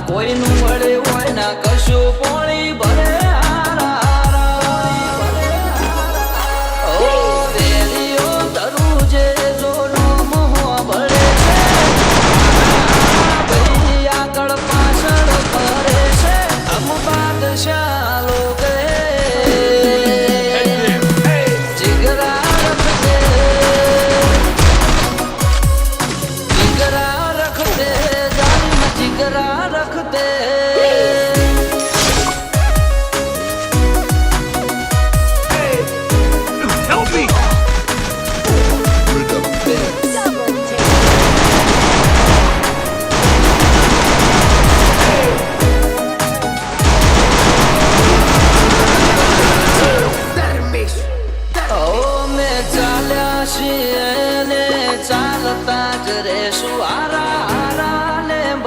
કોઈનું વળે હોય ના કશું પોણી ભરે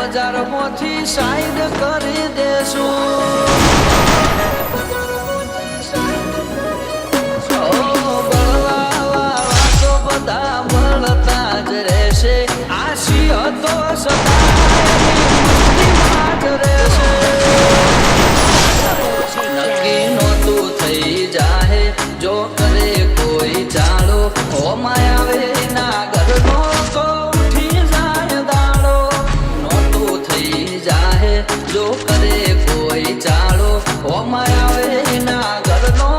બજારમાંથી સાઈડ કરી દેશું બળવાવાળા તો બધા મળતા જ રહેશે આશી હતો સદા જ રહેશે નક્કી નહોતું થઈ જાહે જો કરે કોઈ ચાલો હોમાય આવે ના ઘરનો તો જો કરે કોઈ ચાલો હોમાય આવે ના ઘરનો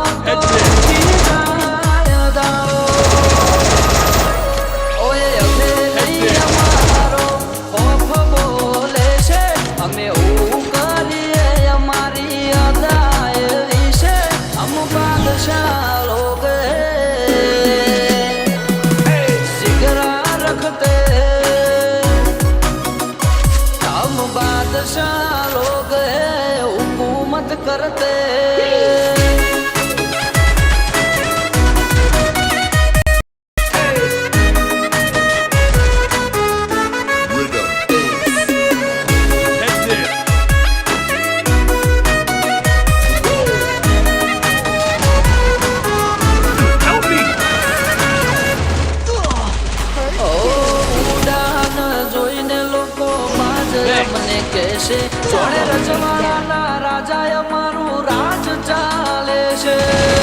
ઓએ અમે નહીં અમારો ખોફ બોલે છે અમે એવું કરીએ અમારી અદાય વિશે હમ બાદશાહ લોગ સિગરા રખતે हम बादशाह लोग हैं हुकूमत करते મને કહેશે સોળે રજવાડાના રાજા અમારું રાજ ચાલે છે